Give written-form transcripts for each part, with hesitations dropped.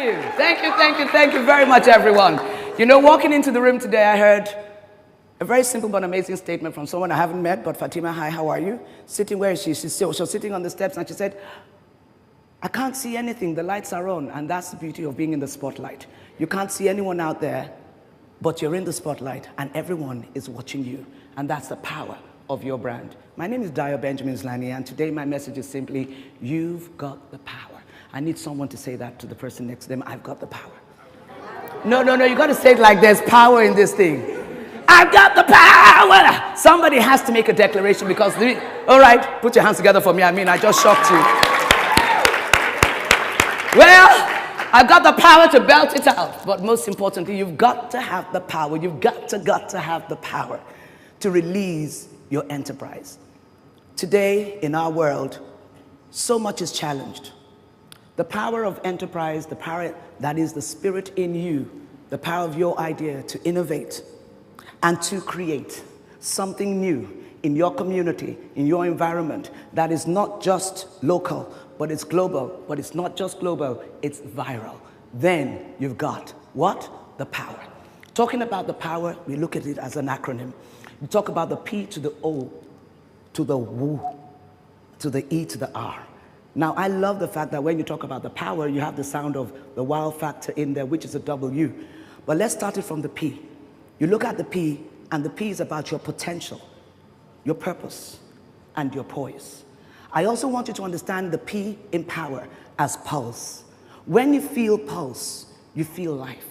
you. Thank you very much, everyone. You know, walking into the room today, I heard a very simple but amazing statement from someone I haven't met, but Fatima, hi, how are you? Sitting, where is she? She was sitting on the steps, and she said, I can't see anything, the lights are on, and that's the beauty of being in the spotlight. You can't see anyone out there, but you're in the spotlight, and everyone is watching you, and that's the power of your brand. My name is Dayo Benjamins-Laniyi, and today my message is simply, you've got the power. I need someone to say that to the person next to them, I've got the power. No, you got to say it like there's power in this thing. I've got the power! Somebody has to make a declaration because, all right, put your hands together for me. I just shocked you. Well, I've got the power to belt it out. But most importantly, you've got to have the power. You've got to have the power to release your enterprise. Today, in our world, so much is challenged. The power of enterprise, the power that is the spirit in you, the power of your idea to innovate and to create something new in your community, in your environment, that is not just local, but it's global. But it's not just global, it's viral. Then you've got what? The power. Talking about the power, we look at it as an acronym. We talk about the P to the O, to the W, to the E to the R. Now, I love the fact that when you talk about the power, you have the sound of the wow factor in there, which is a W. But let's start it from the P. You look at the P, and the P is about your potential, your purpose, and your poise. I also want you to understand the P in power as pulse. When you feel pulse, you feel life.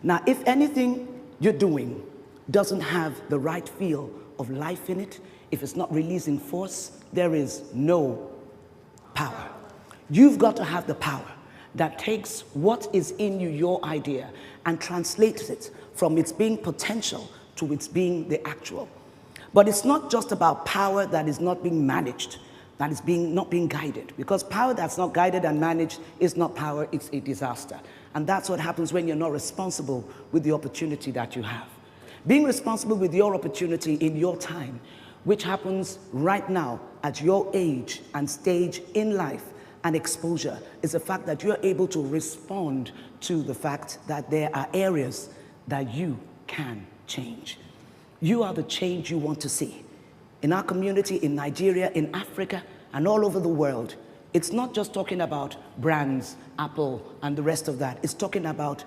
Now, if anything you're doing doesn't have the right feel of life in it, if it's not releasing force, there is no power. You've got to have the power that takes what is in you, your idea, and translates it from its being potential to its being the actual. But it's not just about power that is not being managed, that is not being guided, because power that's not guided and managed is not power, it's a disaster. And that's what happens when you're not responsible with the opportunity that you have. Being responsible with your opportunity in your time, which happens right now at your age and stage in life and exposure, is the fact that you're able to respond to the fact that there are areas that you can change. You are the change you want to see. In our community, in Nigeria, in Africa, and all over the world, it's not just talking about brands, Apple, and the rest of that. It's talking about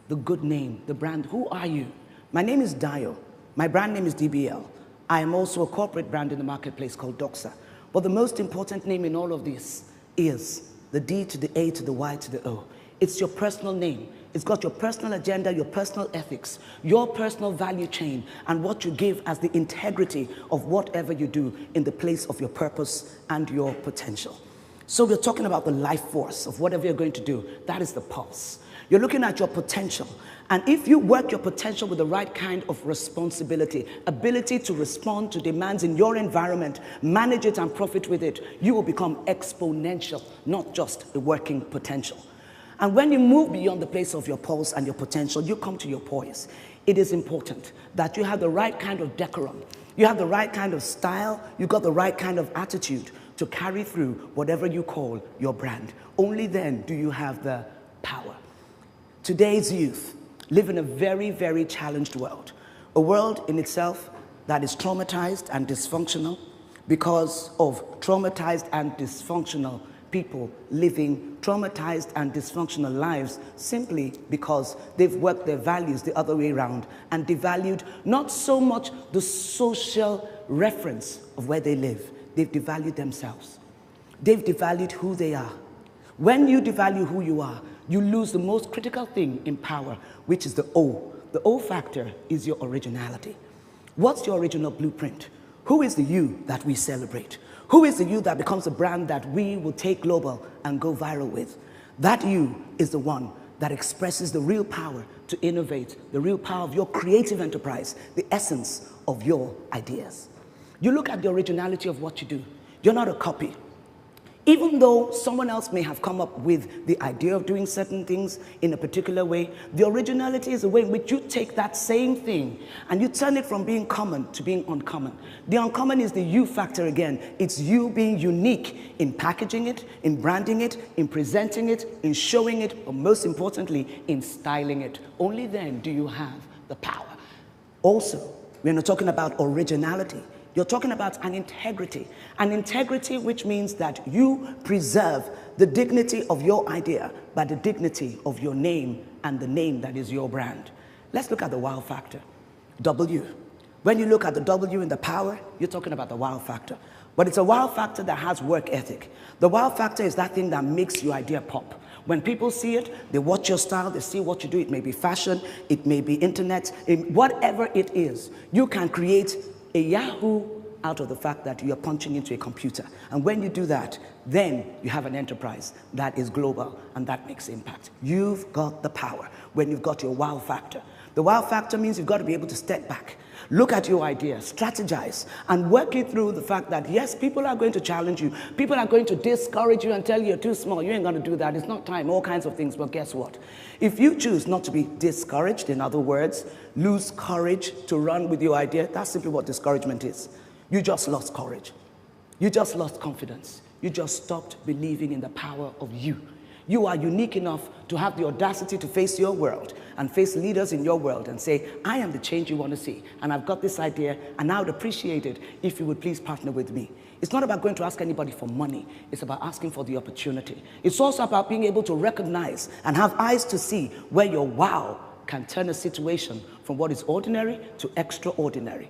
the good name, the brand. Who are you? My name is Dayo. My brand name is DBL. I am also a corporate brand in the marketplace called DOXA. But the most important name in all of this is the D to the A to the Y to the O. It's your personal name. It's got your personal agenda, your personal ethics, your personal value chain, and what you give as the integrity of whatever you do in the place of your purpose and your potential. So we're talking about the life force of whatever you're going to do. That is the pulse. You're looking at your potential. And if you work your potential with the right kind of responsibility, ability to respond to demands in your environment, manage it and profit with it, you will become exponential, not just a working potential. And when you move beyond the place of your pulse and your potential, you come to your poise. It is important that you have the right kind of decorum. You have the right kind of style. You've got the right kind of attitude to carry through whatever you call your brand. Only then do you have the power. Today's youth live in a very, very challenged world. A world in itself that is traumatized and dysfunctional because of traumatized and dysfunctional people living traumatized and dysfunctional lives simply because they've worked their values the other way around and devalued not so much the social reference of where they live. They've devalued themselves. They've devalued who they are. When you devalue who you are, you lose the most critical thing in power, which is the O. The O factor is your originality. What's your original blueprint? Who is the you that we celebrate? Who is the you that becomes a brand that we will take global and go viral with? That you is the one that expresses the real power to innovate, the real power of your creative enterprise, the essence of your ideas. You look at the originality of what you do. You're not a copy. Even though someone else may have come up with the idea of doing certain things in a particular way, the originality is the way in which you take that same thing and you turn it from being common to being uncommon. The uncommon is the you factor again. It's you being unique in packaging it, in branding it, in presenting it, in showing it, but most importantly, in styling it. Only then do you have the power. Also, we're not talking about originality. You're talking about an integrity which means that you preserve the dignity of your idea by the dignity of your name and the name that is your brand. Let's look at the wow factor, W. When you look at the W in the power, you're talking about the wow factor. But it's a wow factor that has work ethic. The wow factor is that thing that makes your idea pop. When people see it, they watch your style, they see what you do. It may be fashion, it may be internet, whatever it is. You can create a Yahoo out of the fact that you're punching into a computer. And when you do that, then you have an enterprise that is global and that makes impact. You've got the power when you've got your wow factor. The wow factor means you've got to be able to step back, look at your idea, strategize, and work it through the fact that, yes, people are going to challenge you. People are going to discourage you and tell you you're too small. You ain't going to do that. It's not time, all kinds of things. But guess what? If you choose not to be discouraged, in other words, lose courage to run with your idea, that's simply what discouragement is. You just lost courage. You just lost confidence. You just stopped believing in the power of you. You are unique enough to have the audacity to face your world and face leaders in your world and say, I am the change you want to see, and I've got this idea, and I would appreciate it if you would please partner with me. It's not about going to ask anybody for money. It's about asking for the opportunity. It's also about being able to recognize and have eyes to see where your wow can turn a situation from what is ordinary to extraordinary.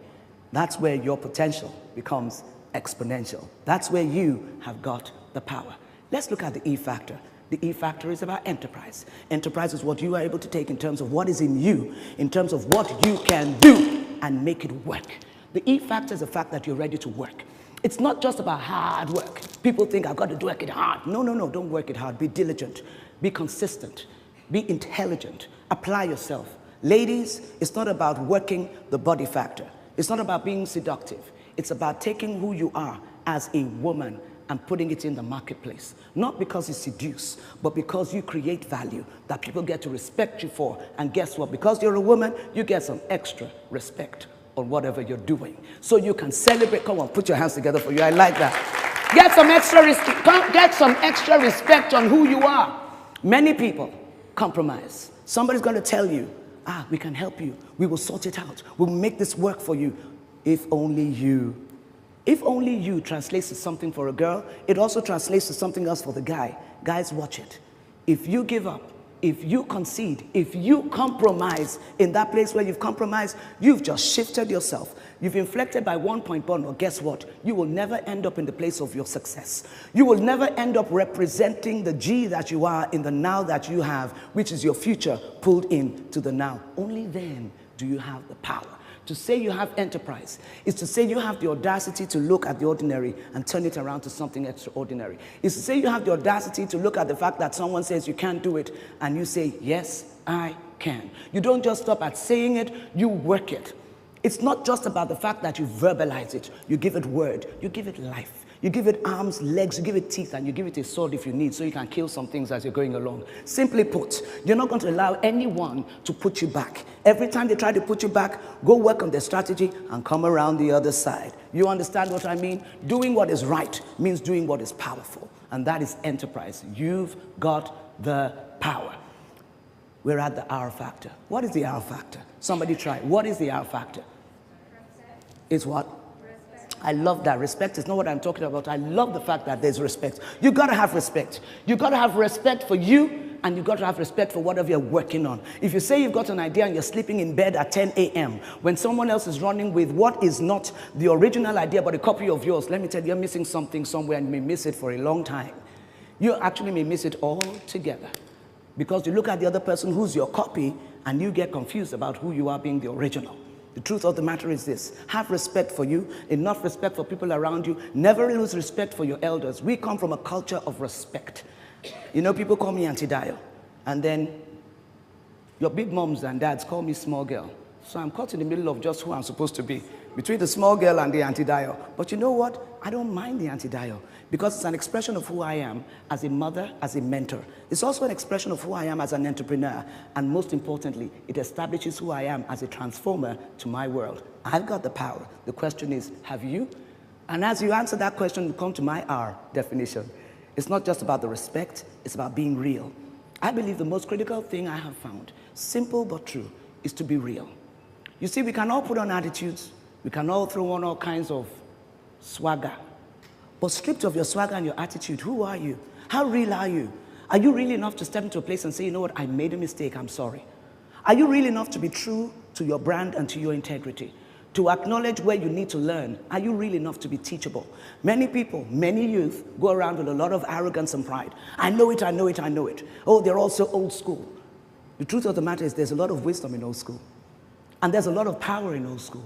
That's where your potential becomes exponential. That's where you have got the power. Let's look at the E factor. The E factor is about enterprise. Enterprise is what you are able to take in terms of what is in you, in terms of what you can do and make it work. The E factor is the fact that you're ready to work. It's not just about hard work. People think I've got to work it hard. No, no, no, don't work it hard. Be diligent, be consistent, be intelligent, apply yourself. Ladies, it's not about working the body factor. It's not about being seductive. It's about taking who you are as a woman and putting it in the marketplace. Not because you seduce, but because you create value that people get to respect you for. And guess what? Because you're a woman, you get some extra respect on whatever you're doing. So you can celebrate. Come on, put your hands together for you. I like that. Get some extra respect on who you are. Many people compromise. Somebody's going to tell you, we can help you. We will sort it out. We'll make this work for you. If only you. If only you translates to something for a girl, it also translates to something else for the guy. Guys, watch it. If you give up, if you concede, if you compromise in that place where you've compromised, you've just shifted yourself. You've inflected by 1 point, but guess what? You will never end up in the place of your success. You will never end up representing the G that you are in the now that you have, which is your future pulled into the now. Only then do you have the power. To say you have enterprise is to say you have the audacity to look at the ordinary and turn it around to something extraordinary. It's to say you have the audacity to look at the fact that someone says you can't do it and you say, yes, I can. You don't just stop at saying it, you work it. It's not just about the fact that you verbalize it. You give it word, you give it life. You give it arms, legs, you give it teeth, and you give it a sword if you need, so you can kill some things as you're going along. Simply put, you're not going to allow anyone to put you back. Every time they try to put you back, go work on their strategy and come around the other side. You understand what I mean? Doing what is right means doing what is powerful, and that is enterprise. You've got the power. We're at the R factor. What is the R factor? Somebody try. What is the R factor? It's what? I love that. Respect is not what I'm talking about. I love the fact that there's respect. You got to have respect. You got to have respect for you, and you got to have respect for whatever you're working on. If you say you've got an idea and you're sleeping in bed at 10 a.m. when someone else is running with what is not the original idea but a copy of yours, let me tell you, you're missing something somewhere and you may miss it for a long time. You actually may miss it all together because you look at the other person who's your copy and you get confused about who you are being the original. The truth of the matter is this: have respect for you, enough respect for people around you. Never lose respect for your elders. We come from a culture of respect. You know, people call me Auntie Dayo, and then your big moms and dads call me small girl. So I'm caught in the middle of just who I'm supposed to be. between the small girl and the Adedayo. But you know what? I don't mind the Adedayo because it's an expression of who I am as a mother, as a mentor. It's also an expression of who I am as an entrepreneur. And most importantly, it establishes who I am as a transformer to my world. I've got the power. The question is, have you? And as you answer that question, you come to my R definition. It's not just about the respect, it's about being real. I believe the most critical thing I have found, simple but true, is to be real. You see, we can all put on attitudes, we can all throw on all kinds of swagger. But stripped of your swagger and your attitude, who are you? How real are you? Are you real enough to step into a place and say, you know what, I made a mistake, I'm sorry? Are you real enough to be true to your brand and to your integrity? To acknowledge where you need to learn? Are you real enough to be teachable? Many people, many youth go around with a lot of arrogance and pride. I know it, I know it, I know it. Oh, they're all so old school. The truth of the matter is there's a lot of wisdom in old school. And there's a lot of power in old school.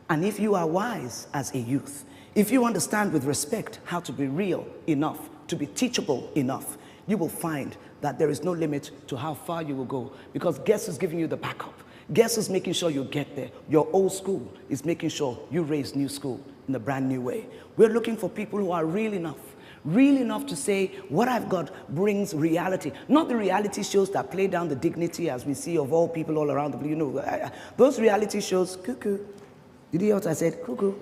And if you are wise as a youth, if you understand with respect how to be real enough, to be teachable enough, you will find that there is no limit to how far you will go. Because guess who's giving you the backup? Guess who's making sure you get there? Your old school is making sure you raise new school in a brand new way. We're looking for people who are real enough to say, what I've got brings reality. Not the reality shows that play down the dignity as we see of all people all around the place. You know, those reality shows, cuckoo. Did you hear what I said? Cuckoo.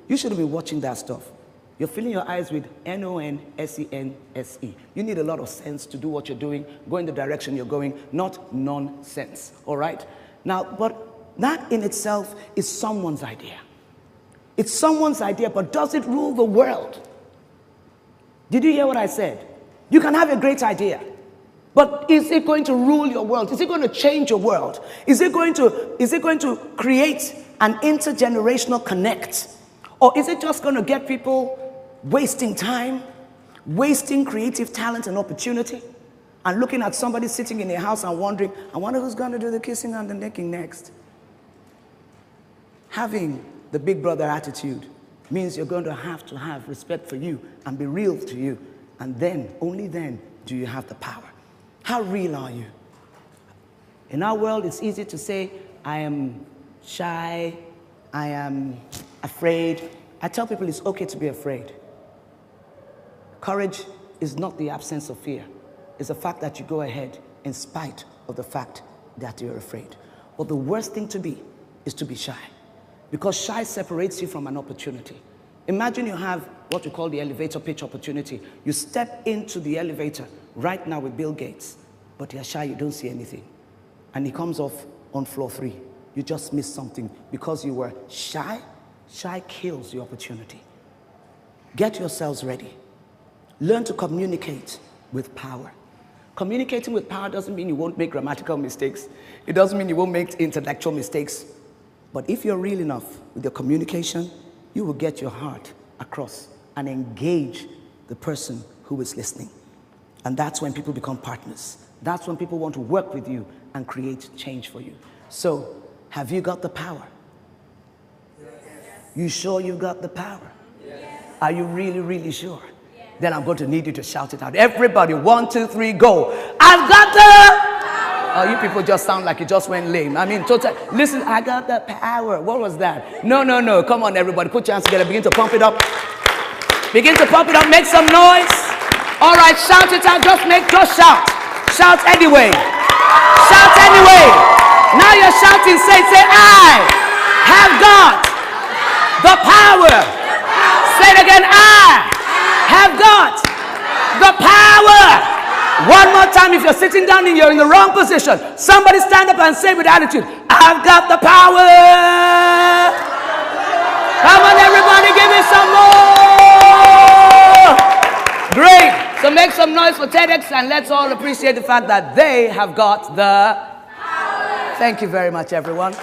You shouldn't be watching that stuff. You're filling your eyes with N-O-N-S-E-N-S-E. You need a lot of sense to do what you're doing, go in the direction you're going, not nonsense, all right? Now, but that in itself is someone's idea. It's someone's idea, but does it rule the world? Did you hear what I said? You can have a great idea, but is it going to rule your world? Is it going to change your world? Is it going to create an intergenerational connect? Or is it just going to get people wasting time, wasting creative talent and opportunity, and looking at somebody sitting in a house and wondering, I wonder who's going to do the kissing and the necking next? Having the big brother attitude means you're going to have respect for you and be real to you. And then, only then, do you have the power. How real are you? In our world, it's easy to say, I am shy, I am afraid. I tell people it's okay to be afraid. Courage is not the absence of fear. It's the fact that you go ahead in spite of the fact that you're afraid. But the worst thing to be is to be shy. Because shy separates you from an opportunity. Imagine you have what we call the elevator pitch opportunity. You step into the elevator right now with Bill Gates, but you're shy, you don't see anything. And he comes off on floor 3. You just missed something because you were shy. Shy kills the opportunity. Get yourselves ready. Learn to communicate with power. Communicating with power doesn't mean you won't make grammatical mistakes. It doesn't mean you won't make intellectual mistakes. But if you're real enough with your communication, you will get your heart across and engage the person who is listening. And that's when people become partners. That's when people want to work with you and create change for you. So, have you got the power? Yes. You sure you've got the power? Yes. Are you really, really sure? Yes. Then I'm going to need you to shout it out. Everybody, 1, 2, 3, go. I've got the power. Oh, you people just sound like you just went lame. I mean, total. Listen, I got the power. What was that? No. Come on, everybody. Put your hands together. Begin to pump it up. Begin to pump it up. Make some noise. All right, shout it out. Just shout. Shout anyway. Shout anyway. Now you're shouting. Say, I have got the power. Say it again. I have got the power. One more time, if you're sitting down and you're in the wrong position, somebody stand up and say with attitude, I've got the power. Come on, everybody, give me some more. Great. So make some noise for TEDx and let's all appreciate the fact that they have got the power. Thank you very much, everyone.